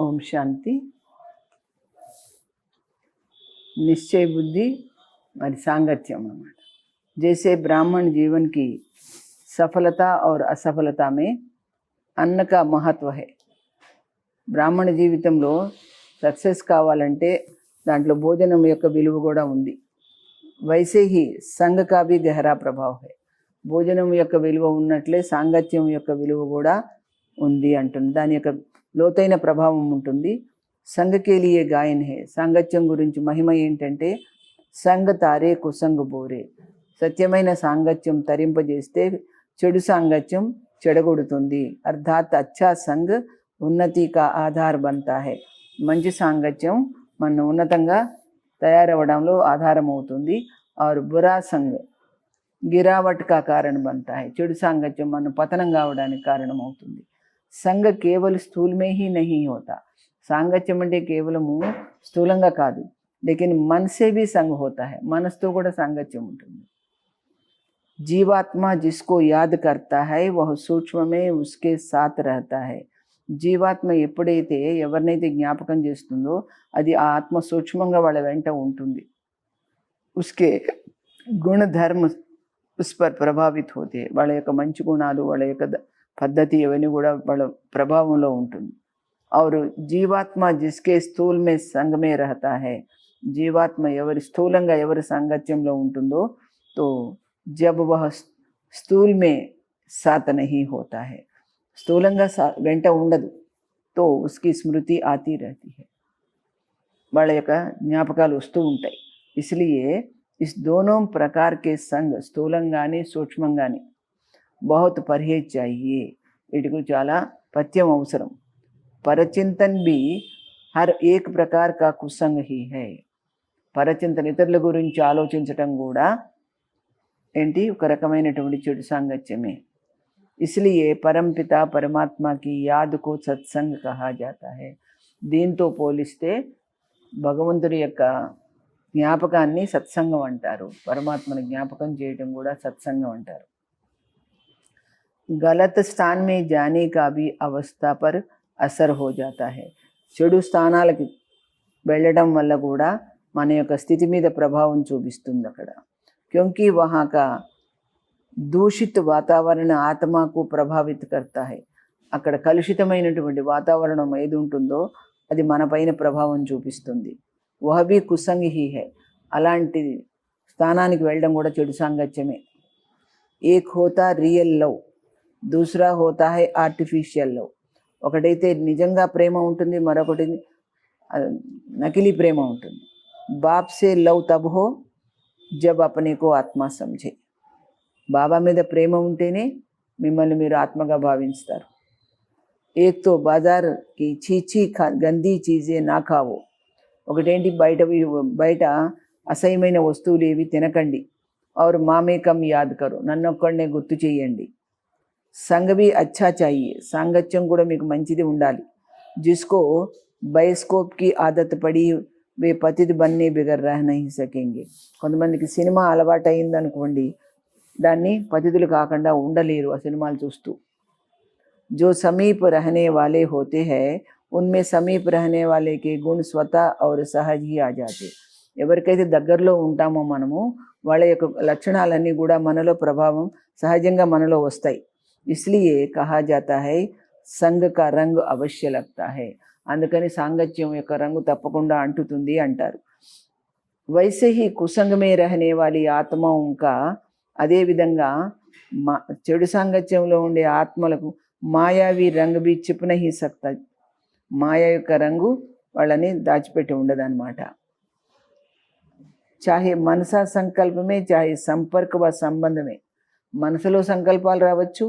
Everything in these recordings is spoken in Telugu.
ओम शांति। निश्चय बुद्धि और सांगत्यम अన్నమాట। जैसे ब्राह्मण जीवन की सफलता और असफलता में अन्न का महत्व है। బ్రాహ్మణ జీవితంలో సక్సెస్ కావాలంటే దాంట్లో భోజనం యొక్క విలువ కూడా ఉంది. वैसे ही संघ का भी गहरा प्रभाव है. భోజనం యొక్క విలువ ఉన్నట్లే సాంగత్యం యొక్క విలువ కూడా ఉంది అంటుంది. దాని యొక్క లోతైన ప్రభావం ఉంటుంది. సంఘ के लिए गायन है. సాంగత్యం గురించి మహిమ ఏంటంటే సంఘ తారే కుసంగ బోరే. సత్యమైన సాంగత్యం తరింపజేస్తే చెడు సాంగత్యం చెడగొడుతుంది. అర్థాత్ అచ్చా సంఘ్ ఉన్నతి కా ఆధార్ बनता है. మంచి సాంగత్యం మన ఉన్నతంగా తయారవడంలో ఆధారం అవుతుంది. और बुरा संघ गिरावट का कारण बनता है. చెడు సాంగత్యం మన పతనం కావడానికి కారణం అవుతుంది. సంఘ కేవल స్థూल में ही नहीं होता. సాంగత్యం అంటే కేవలము స్థూలంగా కాదు, లేకిన్ मन से भी संघ होता है. మనసుతో కూడా సాంగత్యం ఉంటుంది. जीवात्मा जिसको याद करता है वह सूक्ष्म में उसके साथ रहता है. జీవాత్మ ఎప్పుడైతే ఎవరినైతే జ్ఞాపకం చేస్తుందో అది ఆ ఆత్మ సూక్ష్మంగా వాళ్ళ వెంట ఉంటుంది. उसके गुण धर्म उस पर प्रभावित होते. వాళ్ళ యొక్క మంచి గుణాలు, వాళ్ళ యొక్క పద్ధతి ఇవన్నీ కూడా వాళ్ళ ప్రభావంలో ఉంటుంది. और जीवात्मा जिसके स्थूल में संग में रहता है. జీవాత్మ ఎవరి స్థూలంగా ఎవరి సాంగత్యంలో ఉంటుందో तो जब वह स्थूल में साथ नहीं होता है, స్థూలంగా వెంట ఉండదు, तो उसकी स्मृति आती रहती है. వాళ్ళ యొక్క జ్ఞాపకాలు వస్తూ ఉంటాయి. इसलिए इस दोनों प्रकार के संग స్థూలంగాని సూక్ష్మంగాని बहुत परहेज चाहिए. వీటికి చాలా పథ్యం అవసరం. परचिंतन भी हर एक प्रकार का कुसंग ही है. పరచింతన ఇతరుల గురించి ఆలోచించటం కూడా ఏంటి ఒక రకమైనటువంటి చెడు సాంగత్యమే. इसलिए परमपिता परमात्मा की याद को सत्संग कहा जाता है. దీంతో పోలిస్తే భగవంతుడి యొక్క జ్ఞాపకాన్ని సత్సంగం అంటారు. పరమాత్మని జ్ఞాపకం చేయటం కూడా సత్సంగం అంటారు. गलत स्थान में जाने का भी अवस्था पर असर हो जाता है. చెడు స్థానాలకి వెళ్ళడం వల్ల కూడా మన యొక్క స్థితి మీద ప్రభావం చూపిస్తుంది అక్కడ. क्योंकि वहाँ का दूषित वातावरण आत्मा को प्रभावित करता है. అక్కడ కలుషితమైనటువంటి వాతావరణం ఏది ఉంటుందో అది మన పైన ప్రభావం చూపిస్తుంది. वह भी कुसंग ही है. అలాంటి స్థానానికి వెళ్ళడం కూడా చెడు సాంగత్యమే. एक होता रियल लव, दूसरा होता है आर्टिफिशियल लव. ఒకటైతే నిజంగా ప్రేమ ఉంటుంది, మరొకటి నకిలీ ప్రేమ ఉంటుంది. बाप से लव तब हो जब अपने को आत्मा समझे. బాబా మీద ప్రేమ ఉంటేనే మిమ్మల్ని మీరు ఆత్మగా భావిస్తారు. एक तो बाजार की చీచీ గందీ చీజే నా ఖావో. ఒకటేంటి బయట అసహ్యమైన వస్తువులు ఏవి తినకండి. और మామేకం యాద్ కరో, నన్నొక్కడనే గుర్తు చేయండి. సంఘ भी अच्छा चाहिए. సాంగత్యం కూడా మీకు మంచిది ఉండాలి. जिसको బయోస్కోప్ की आदत पड़ी वे पतित बनने बिगर रह नहीं सकेंगे. కొంతమందికి సినిమా అలవాటు అయిందనుకోండి, దాన్ని పతితులు కాకుండా ఉండలేరు ఆ సినిమాలు చూస్తూ. जो समीप रहने वाले होते हैं उनमें समीप रहने वाले के गुण स्वतः और सहज ही आ जाते. ఎవరికైతే దగ్గరలో ఉంటామో మనము వాళ్ళ యొక్క లక్షణాలన్నీ కూడా మనలో ప్రభావం సహజంగా మనలో వస్తాయి. इसलिए कहा जाता है संग का रंग अवश्य लगता है. అందుకని సాంగత్యం యొక్క రంగు తప్పకుండా అంటుతుంది అంటారు. वैसे ही कुसंग में रहने वाली आत्माओं का, అదేవిధంగా చెడు సాంగత్యంలో ఉండే ఆత్మలకు మాయావి రంగు भी छिप नहीं सकता. మాయ యొక్క రంగు వాళ్ళని దాచిపెట్టి ఉండదన్నమాట. చాహే మనసా సంకల్పమే, చాహే సంపర్క వ సంబంధమే. మనసులో సంకల్పాలు రావచ్చు,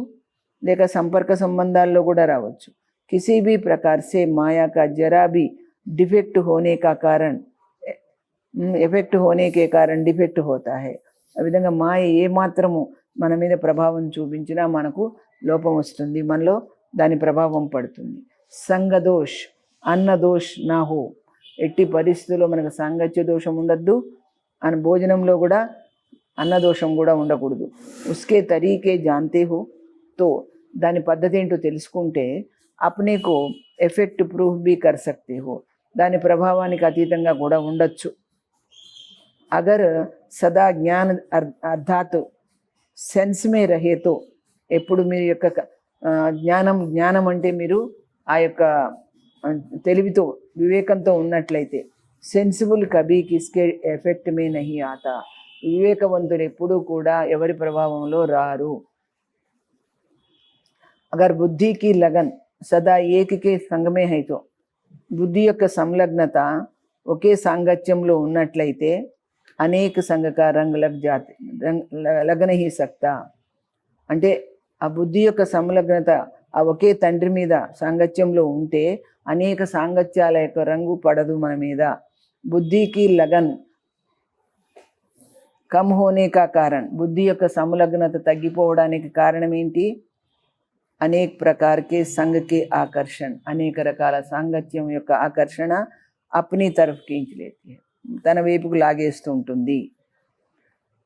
లేక సంపర్క సంబంధాల్లో కూడా రావచ్చు. किसी भी प्रकार से माया का जरा भी डिफेक्ट होने का कारण ఎఫెక్ట్ होने के कारण डिफेक्ट होता है. ఆ విధంగా మాయ ఏ మాత్రము మన మీద ప్రభావం చూపించినా మనకు లోపం వస్తుంది, మనలో దాని ప్రభావం పడుతుంది. సంగదోష్ అన్న దోష్ నా హో. ఎట్టి పరిస్థితుల్లో మనకు సాంగత్య దోషం ఉండద్దు, అని భోజనంలో కూడా అన్న దోషం కూడా ఉండకూడదు. ఉస్కే తరీకే జాంతే హో తో, దాని పద్ధతి ఏంటో తెలుసుకుంటే अपने को ఎఫెక్ట్ ప్రూఫ్ भी कर सकते हो, దాని ప్రభావానికి అతీతంగా కూడా ఉండొచ్చు. అగర్ సదా జ్ఞాన అర్థాత్ సెన్స్ మే రహే తో, ఎప్పుడు మీరు యొక్క జ్ఞానం అంటే మీరు ఆ యొక్క తెలివితో వివేకంతో ఉన్నట్లయితే, సెన్సిబుల్ కభీ కిస్కే ఎఫెక్ట్ మే నహీ ఆతా, వివేకవంతుడు ఎప్పుడూ కూడా ఎవరి ప్రభావంలో రారు. అగర్ బుద్ధికి లగన్ సదా ఏకకే సంగమే హైతో, బుద్ధి యొక్క సంలగ్నత ఒకే సాంగత్యంలో ఉన్నట్లయితే అనేక సంఘక రంగ్ లగన హీ సక్తా, అంటే ఆ బుద్ధి యొక్క సంలగ్నత ఆ ఒకే తండ్రి మీద సాంగత్యంలో ఉంటే అనేక సాంగత్యాల యొక్క రంగు పడదు మన మీద. బుద్ధికి లగన్ కమ్ హోనే కా కారణ్, బుద్ధి యొక్క సంలగ్నత తగ్గిపోవడానికి కారణం ఏంటి? అనేక ప్రకారకే సంఘకే ఆకర్షణ, అనేక రకాల సాంగత్యం యొక్క ఆకర్షణ అప్నీ తరఫ్ ఖీంచలేతి, తన వైపుకు లాగేస్తూ ఉంటుంది.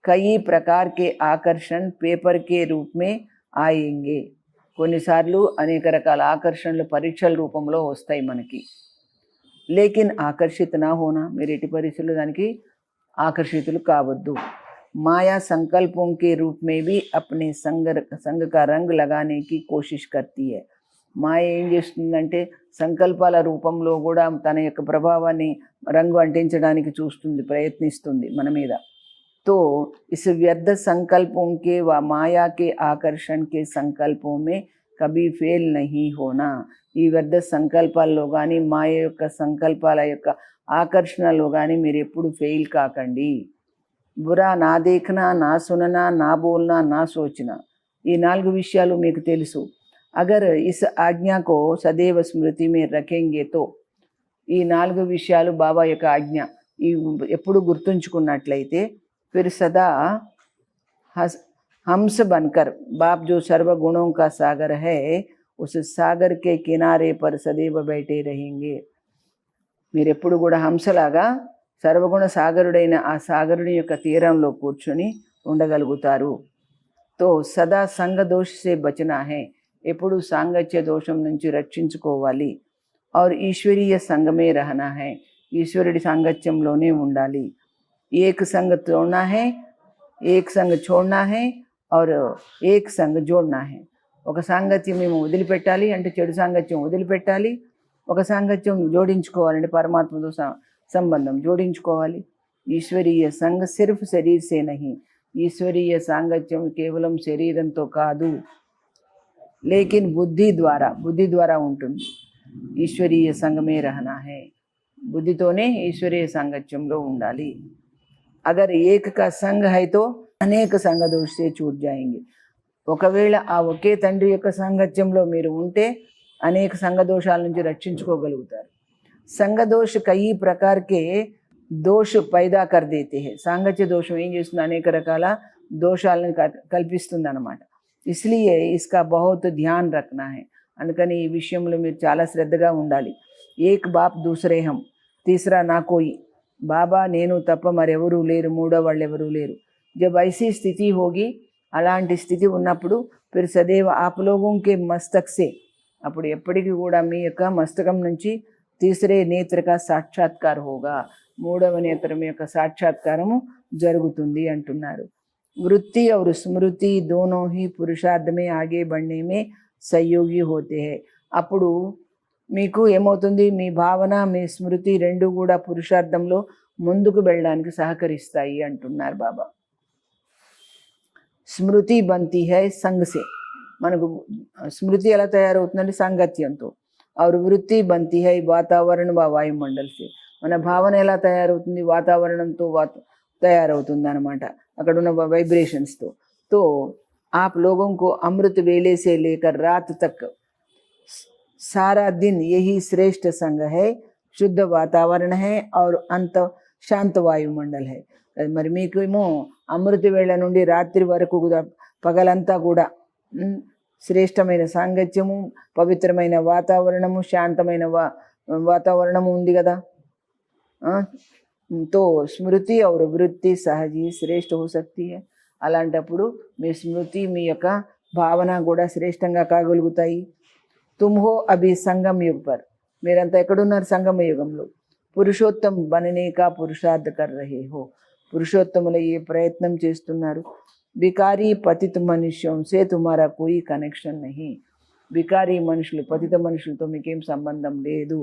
కई ప్రకార్ కే ఆకర్షణ పేపర్ కే రూప్ మే ఆయేంగే, కొన్నిసార్లు అనేక రకాల ఆకర్షణలు పరీక్షల రూపంలో వస్తాయి మనకి. లేకిన్ ఆకర్షిత నా హోనా, మీరు ఎట్టి పరిస్థితుల్లో దానికి ఆకర్షితులు కావద్దు. माया संकल्पों के रूप में भी अपने संग का रंग लगाने की कोशिश करती है. మాయ ఏం చేస్తుందంటే సంకల్పాల రూపంలో కూడా తన యొక్క ప్రభావాన్ని రంగు అంటించడానికి చూస్తుంది, ప్రయత్నిస్తుంది మన మీద. तो इस व्यर्थ संकल्पों के व माया के आकर्षण के संकल्पों में कभी फेल नहीं होना, ఈ వ్యర్థ సంకల్పాల్లో కానీ మాయ యొక్క సంకల్పాల యొక్క ఆకర్షణలో కానీ మీరు ఎప్పుడు ఫెయిల్ కాకండి. బురా నా దేఖనా, నా సుననా, నా బోల్నా, నా సోచనా, ఈ 4 విషయాలు మీకు తెలుసు. అగర్ ఇస్ ఆజ్ఞాకో సదైవ స్మృతి మే రఖేంగే తో, ఈ 4 విషయాలు బాబా యొక్క ఆజ్ఞ ఈ ఎప్పుడు గుర్తుంచుకున్నట్లయితే, ఫిర్ సదా హంస బన్కర్, బాప్ జో సర్వ గుణోं का सागर है उस सागर के किनारे पर सदैव बैठे रहेंगे, మీరు ఎప్పుడు కూడా హంసలాగా సర్వగుణ సాగరుడైన ఆ సాగరుడి యొక్క తీరంలో కూర్చొని ఉండగలుగుతారు. తో సదా సంగ దోష సే బచనా హై, ఎప్పుడు సాంగత్య దోషం నుంచి రక్షించుకోవాలి. और ఈశ్వరీయ సంగమే రహనా హై, ఈశ్వరుడి సాంగత్యంలోనే ఉండాలి. ఏక్ సంగ తోడనా హై, ఏక్ సంగ छोड़ना है और ఏక్ సంగ जोड़ना है, ఒక సాంగత్యం మేము వదిలిపెట్టాలి అంటే చెడు సాంగత్యం వదిలిపెట్టాలి, ఒక సాంగత్యం జోడించుకోవాలంటే పరమాత్మతో సంబంధం జోడించుకోవాలి. ఈశ్వరీయ సంఘ సిర్ఫ్ శరీర్ సే నహీ, ఈశ్వరీయ సాంగత్యం కేవలం శరీరంతో కాదు, లేకిన్ బుద్ధి ద్వారా ఉంటుంది. ఈశ్వరీయ సంఘమే రహనా హై, బుద్ధితోనే ఈశ్వరీయ సాంగత్యంలో ఉండాలి. అగర్ ఏక కా సంఘ హై తో అనేక సంఘ దోష సే छूट जाएंगे, ఒకవేళ ఆ ఒకే తండ్రి యొక్క సాంగత్యంలో మీరు ఉంటే అనేక సంఘ దోషాల నుంచి రక్షించుకోగలుగుతారు. సంఘ దోష కई ప్రకార్ కే దోష పైదా కర్ దేతే హై, సాంగత్య దోషం ఏం చేస్తుంది? అనేక రకాల దోషాలను కల్పిస్తుంది అన్నమాట. ఇస్లియే ఇస్కా బహుత్ ధ్యాన్ రఖనా హై, అందుకని ఈ విషయంలో మీరు చాలా శ్రద్ధగా ఉండాలి. ఏక్ బాప్ దూసరే హం, తీసరా నా కోయి, బాబా నేను తప్ప మరెవరూ లేరు, మూడో వాళ్ళు ఎవరూ లేరు. జబ్ ఐసీ స్థితి హోగి, అలాంటి స్థితి ఉన్నప్పుడు ఫిర్ సदैव ఆప్ లోగోं के मस्तक से, అప్పుడు ఎప్పటికీ కూడా మీ యొక్క మస్తకం నుంచి తీసరే నేత్ర కా సాక్షాత్కార్ హోగా, మూడవ నేత్రం యొక్క సాక్షాత్కారము జరుగుతుంది అంటున్నారు. వృత్తి और స్మృతి दोनों ही पुरुषार्थ में आगे बढ़ने में सहयोगी होते हैं, అప్పుడు మీకు ఏమవుతుంది? మీ భావన మీ స్మృతి రెండు కూడా పురుషార్థంలో ముందుకు వెళ్ళడానికి సహకరిస్తాయి అంటున్నారు బాబా. స్మృతి బంతి హై సంఘ సే, మనకు స్మృతి ఎలా తయారవుతుందంటే సాంగత్యంతో. और వృత్తి బంతి హై వాతావరణ వాయుమండల్ సే, మన భావన ఎలా తయారవుతుంది? వాతావరణంతో తయారవుతుంది అనమాట, అక్కడ ఉన్న వైబ్రేషన్స్తో. తో आप लोगों को अमृत वेले से लेकर रात तक सारा दिन यही श्रेष्ठ संग है, शुद्ध वातावरण है और अंत शांत वायुमंडल है. మరి మీకేమో అమృత వేళ నుండి రాత్రి వరకు పగలంతా కూడా శ్రేష్టమైన సాంగత్యము, పవిత్రమైన వాతావరణము, శాంతమైన వాతావరణము ఉంది కదా. తో స్మృతి और వృత్తి సహజీ శ్రేష్ఠ हो सकती है, అలాంటప్పుడు మీ స్మృతి మీ యొక్క భావన కూడా శ్రేష్టంగా కాగలుగుతాయి. तुम हो अभी संगम युग पर, మీరంతా ఎక్కడున్నారు సంగమ యుగంలో. పురుషోత్తం बनने का पुरुषार्थ कर रहे हो, పురుషోత్తములు ఈ ప్రయత్నం చేస్తున్నారు. బికారీ పతిత మనుష్యం సే తుమారా కోయి కనెక్షన్ నహీ, బికారీ మనుషులు పతిత మనుషులతో మీకేం సంబంధం లేదు.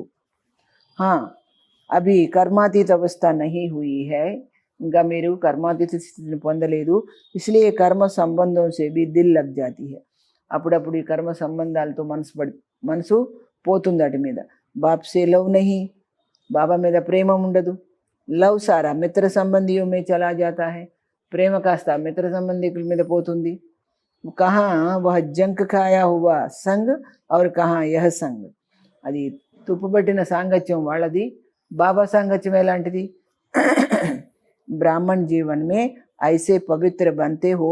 అభి కర్మాతీత అవస్థ నహీ హుయి హై, ఇంకా మీరు కర్మాతీత స్థితిని పొందలేదు. ఇస్లియే కర్మ సంబంధం సే భీ దిల్ లగ్ జాతీ హై, అప్పుడప్పుడు ఈ కర్మ సంబంధాలతో మనసు పోతుంది వాటి మీద. బాప్సే లవ్ నహీ, బాబా మీద ప్రేమ ఉండదు. లవ్ సారా మిత్ర సంబంధియో మే చలా జాతా హై, ప్రేమ కాస్త మిత్ర సంబంధికుల మీద పోతుంది. కహా వహ జంక్ ఖాయా హువా సంగ్ ఔర్ కహా యహ సంగ్, అది తుప్పుపట్టిన సాంగత్యం వాళ్ళది, బాబా సాంగత్యం ఎలాంటిది. ब्राह्मण जीवन में ऐसे पवित्र बनते हो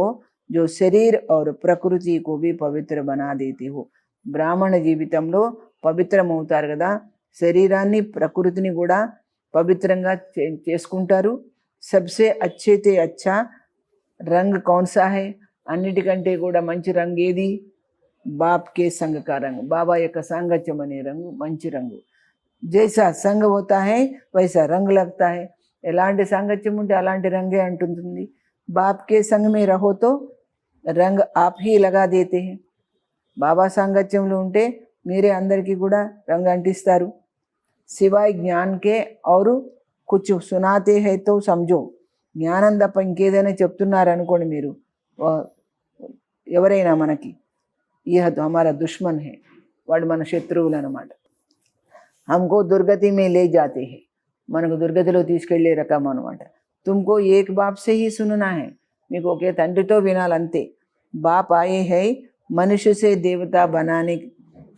जो शरीर और प्रकृति को भी पवित्र बना देते हो. బ్రాహ్మణ జీవితంలో పవిత్రమవుతారు కదా, శరీరాన్ని ప్రకృతిని కూడా పవిత్రంగా చేసుకుంటారు. సబ్సే అచ్చేతే అచ్చా రంగ్ కౌన్సా హై, అన్నిటికంటే కూడా మంచి రంగు ఏది. బాప్ కే సంగ్ కా రంగ్, బాబా యొక్క సాంగత్యం అనే రంగు మంచి రంగు. జైసా సంగ్ హోతా హై వైసా రంగ్ లగ్తా హై, ఎలాంటి సాంగత్యం ఉంటే అలాంటి రంగే అంటుంది. బాప్కే సంగ్ మే రహోతో రంగ్ ఆప్ హీ లగా దేతే హై, బాబా సాంగత్యంలో ఉంటే మీరే అందరికీ కూడా రంగు అంటిస్తారు. సివాయ్ జ్ఞాన్కే ఔరు కుచ్ సునాతే హై తో సమझो, జ్ఞానం తప్ప ఇంకేదైనా చెప్తున్నారనుకోండి మీరు, ఎవరైనా మనకి, యహ హమారా దుష్మన్ హై, వాడు మన శత్రువులు అనమాట. హమ్కో దుర్గతి మే లే జాతే హై, మనకు దుర్గతిలో తీసుకెళ్లే రకం అనమాట. తుమ్కో ఏక్ బాప్ సే హీ సుననా హై, మీకు ఒకే తండ్రితో వినాలంతే. బాప్ ఆయే హై మనుష్య సే దేవతా బనానే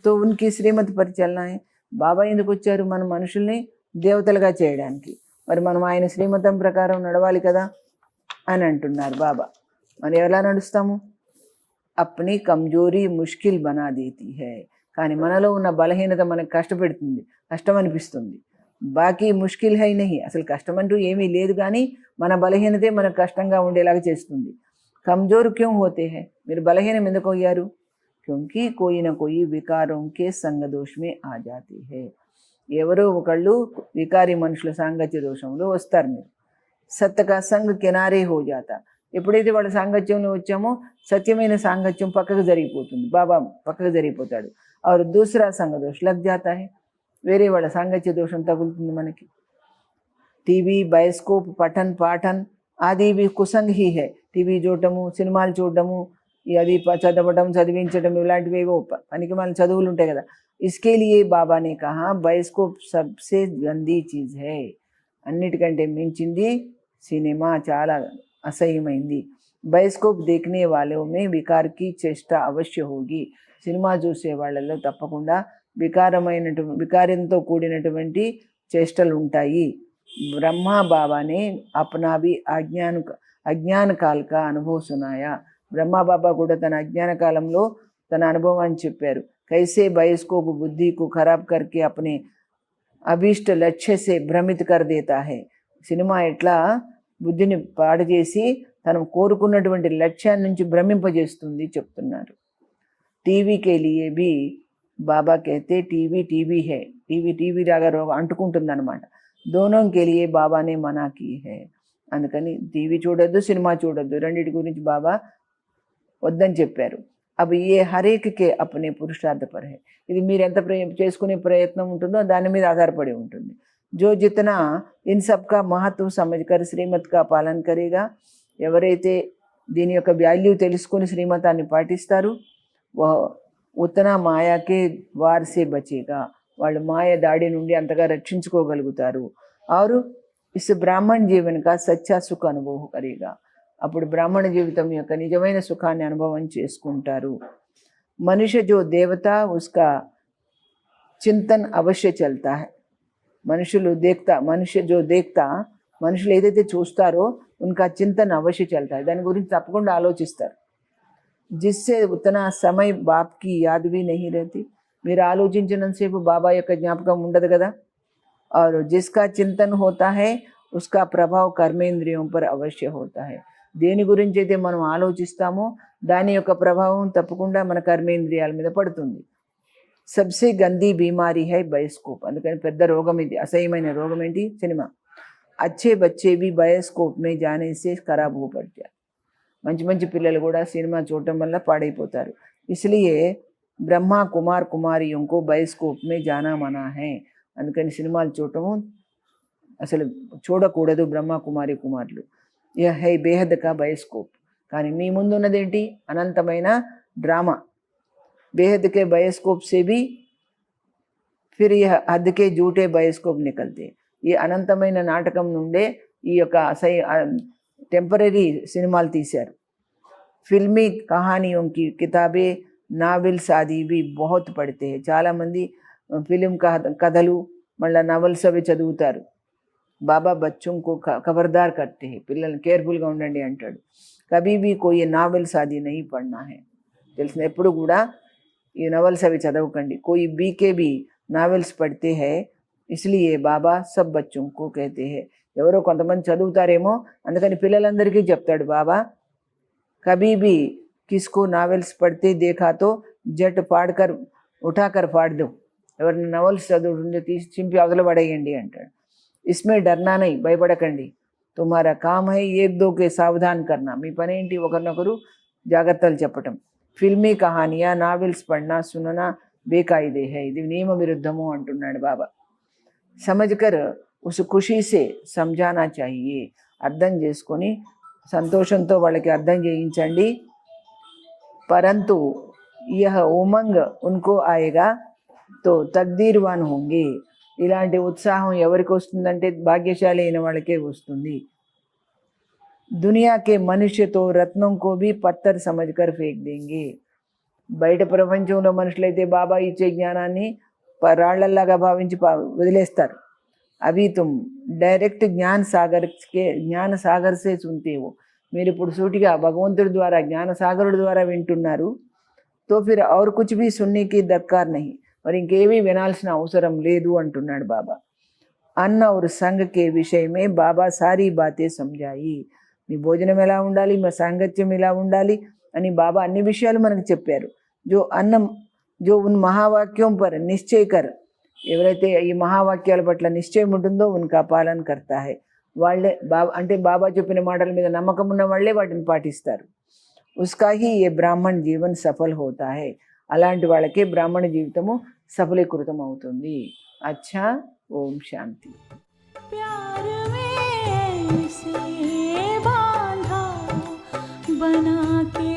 తో ఉన్కి శ్రీమతి పర్ చల్నా హై, బాబా ఎందుకు వచ్చారు, మన మనుషుల్ని దేవతలుగా చేయడానికి, మరి మనం ఆయన శ్రీమతం ప్రకారం నడవాలి కదా అని అంటున్నారు బాబా. మరి ఎలా నడుస్తాము. అప్ని కమ్జోరీ ముష్కిల్ బనా దేతీ హై, కానీ మనలో ఉన్న బలహీనత మనకు కష్టపెడుతుంది, కష్టం అనిపిస్తుంది. బాకీ ముష్కిల్ హై నహీ, అసలు కష్టం అంటూ ఏమీ లేదు, కానీ మన బలహీనతే మనకు కష్టంగా ఉండేలాగా చేస్తుంది. కమ్జోర్ క్యోं होते हैं, మీరు బలహీనం ఎందుకు అయ్యారు. క్యోంకి కోయి నా కోయి వికారం కే సంగ దోష్ మే ఆ జాతే హై, ఎవరో ఒకళ్ళు వికారి మనుషుల సాంగత్య దోషంలో వస్తారు. మీరు సత్యకా సంగ్ కినారే హో జాతా, ఎప్పుడైతే వాళ్ళ సాంగత్యంలో వచ్చామో సత్యమైన సాంగత్యం పక్కకు జరిగిపోతుంది, బాబా పక్కకు జరిగిపోతాడు. और दूसरा संग दोष लग जाता है, వేరే వాళ్ళ సాంగత్య దోషం తగులుతుంది మనకి. టీవీ బయోస్కోప్ పఠన్ పాఠన్ ఆది ఇవి కుసంగ్ హీ హై, టీవీ చూడటము, సినిమాలు చూడటము, అది చదవడం చదివించడం, ఇలాంటివి ఏవో పనికి మన చదువులు ఉంటాయి కదా. ఇస్కే లియే బాబా నే కహా బయోస్కోప్ సబ్సే గందీ చీజ్ హై, అన్నిటికంటే మించింది సినిమా, చాలా అసహ్యమైంది. బయోస్కోప్ దేఖనే వాలో మే వికార్ కి చేష్ట అవశ్య హోగి, సినిమా చూసే వాళ్ళలో తప్పకుండా వికారంతో కూడినటువంటి చేష్టలు ఉంటాయి. బ్రహ్మా బాబానే అప్నా భీ అజ్ఞాన కాల్ కా అనుభవ సునాయా, బ్రహ్మా బాబా కూడా తన అజ్ఞాన కాలంలో తన అనుభవాన్ని చెప్పారు. కైసే బయోస్కోప్ బుద్ధి కు ఖరాబ్ కర్కే అప్నే అభీష్ట లక్ష్య సే భ్రమిత్ కర్ దేతా హై, సినిమా ఎట్లా బుద్ధిని పాడు చేసి తను కోరుకున్నటువంటి లక్ష్యాన్ని నుంచి భ్రమింపజేస్తుంది చెప్తున్నారు. టీవీ కే లియే భీ బాబా कहते టీవీ టీవీ హై, టీవీ లాగా అంటుకుంటుంది అనమాట. దోనోం కే లియే బాబానే మనా కీ హై, అందుకని టీవీ చూడొద్దు, సినిమా చూడొద్దు, రెండింటి గురించి బాబా వద్దని చెప్పారు. అవి ఏ హరేక్కే అప్నే పురుషార్థ పర్ హై, ఇది మీరు ఎంత చేసుకునే ప్రయత్నం ఉంటుందో దాని మీద ఆధారపడి ఉంటుంది. జో జితనా ఇన్ సబ్కా మహత్వ సమజ్కర్ శ్రీమత్ కా పాలన కరేగా, ఎవరైతే దీని యొక్క వాల్యూ తెలుసుకుని శ్రీమతాన్ని పాటిస్తారు, ఉత్తనా మాయాకే వారసే బచేగా, వాళ్ళు మాయ దాడి నుండి అంతగా రక్షించుకోగలుగుతారు. ఆరు ఇస్ బ్రాహ్మణ జీవన్ కా సచ్చా సుఖ అనుభవం కరేగా, అప్పుడు బ్రాహ్మణ జీవితం యొక్క నిజమైన సుఖాన్ని అనుభవం చేసుకుంటారు. మనుష్య జో దేవత ఉస్కా చింతన్ అవశ్య చల్తా హై, మనుషులు ఏదైతే చూస్తారో ఉన్కా చింతన్ అవశ్య చల్తా హై, దాని గురించి తప్పకుండా ఆలోచిస్తారు. జిస్సే ఉతనా సమయ బాప్కి యాద్ భీ నహీ రహతి, మీరు ఆలోచించినంతసేపు బాబా యొక్క జ్ఞాపకం ఉండదు కదా. और जिसका चिंतन होता है उसका ప్రభావ కర్మేంద్రియం పర్ అవశ్య హోతా హై, దేని గురించి అయితే మనం ఆలోచిస్తామో దాని యొక్క ప్రభావం తప్పకుండా మన కర్మేంద్రియాల మీద పడుతుంది. सबसे गंदी बीमारी है బయోస్కోప్. అందుకని పెద్ద రోగం ఇది, అసహ్యమైన రోగం ఏంటి? సినిమా. अच्छे बच्चे भी బయోస్కోప్ में जाने से खराब हो पड़ते हैं. మంచి మంచి పిల్లలు కూడా సినిమా చూడటం వల్ల పాడైపోతారు. इसलिए బ్రహ్మ కుమార్ కుమారిयों को బయోస్కోప్ में जाना मना है. అందుకని సినిమాలు చూడటము అసలు చూడకూడదు బ్రహ్మ కుమారి కుమారులు. యహ హై బేహద్ కా బయోస్కోప్. కానీ మీ ముందు ఉన్నదేంటి? అనంతమైన డ్రామా. बेहद के बायोस्कोप से भी फिर यह हद के झूठे बायोस्कोप निकलते. ఈ అనంతమైన నాటకం నుండే ఈ యొక్క టెంపరీ సినిమాలు తీశారు. ఫిల్మీ కహానియోं की किताबें నావెల్స్ ఆది भी बहुत पढ़ते हैं. చాలామంది ఫిలిం కథలు మళ్ళీ నవల్స్ అవి చదువుతారు. బాబా బచ్చోं को खबरदार करते हैं. పిల్లల్ని కేర్ఫుల్గా ఉండండి అంటాడు. కభీ भी कोई నావెల్స్ ఆది नहीं पढ़ना है. తెలిసిన ఎప్పుడు కూడా ये नॉवेल्स अभी చదవకండి. कोई बीके भी नावल्स पढ़ते हैं, इसलिए బాబా सब बच्चों को कहते हैं. ఎవరో కొంతమంది చదువుతారేమో అందుకని పిల్లలందరికీ చెప్తాడు బాబా, कभी भी किसको नावल्स पढ़ते देखा तो जट पाड़कर उठाकर फाड़ दो. ఎవరిని నవల్స్ చదువుతుంటే తీసి చింపి అవతల పడేయండి అంటాడు. इसमें डरना नहीं, భయపడకండి. तुम्हारा काम है एक दो के सावधान करना. మీ పని ఏంటి? ఒకరినొకరు జాగ్రత్తలు చెప్పటం. ఫిల్మీ కహానియా నావెల్స్ పढ़ना सुनना बेकायदे है. ఇది నియమ విరుద్ధము అంటున్నాడు బాబా. సమజ్కర్ ఉస్ ఖుషీ సే సమझाना चाहिए. అర్థం చేసుకొని సంతోషంతో వాళ్ళకి అర్థం చేయించండి. పరంతు యహ ఉమంగ్ ఉన్కో ఆయేగా తో తక్దీర్వాన్ హోంగే. ఇలాంటి ఉత్సాహం ఎవరికి వస్తుందంటే భాగ్యశాలి అయిన వాళ్ళకే వస్తుంది. दुनिया के मनुष्य तो रत्नों को भी पत्थर समझकर फेंक देंगे. బయట ప్రపంచంలో మనుషులైతే బాబా ఇచ్చే జ్ఞానాన్ని రాళ్లలాగా భావించి వదిలేస్తారు. అవి తుమ్ డైరెక్ట్ జ్ఞాన సాగర్ సే సున్తే హో. మీరు ఇప్పుడు సూటిగా భగవంతుడి ద్వారా జ్ఞాన సాగరుడి ద్వారా వింటున్నారు. తో ఫిర్ ఔర్ కుచ్ భీ సున్నే కి దర్కార్ నహీ. మరి ఇంకేమీ వినాల్సిన అవసరం లేదు అంటున్నాడు బాబా. అన్న और संग के विषय में బాబా సారీ బాతే సమझाई. మీ భోజనం ఎలా ఉండాలి, మీ సాంగత్యం ఎలా ఉండాలి అని బాబా అన్ని విషయాలు మనకు చెప్పారు. జో ఉన్ మహావాక్యం పర్ నిశ్చయ కర్. ఎవరైతే ఈ మహావాక్యాల పట్ల నిశ్చయం ఉంటుందో ఉన్కా పాలన కర్తా హై. వాళ్ళే బాబా అంటే బాబా చెప్పిన మాటల మీద నమ్మకం ఉన్న వాళ్ళే వాటిని పాటిస్తారు. ఉస్కా హీ ఏ బ్రాహ్మణ్ జీవన్ సఫల్ హోతా హై. అలాంటి వాళ్ళకే బ్రాహ్మణ జీవితము సఫలీకృతం అవుతుంది. అచ్చా, ఓం శాంతి. बना के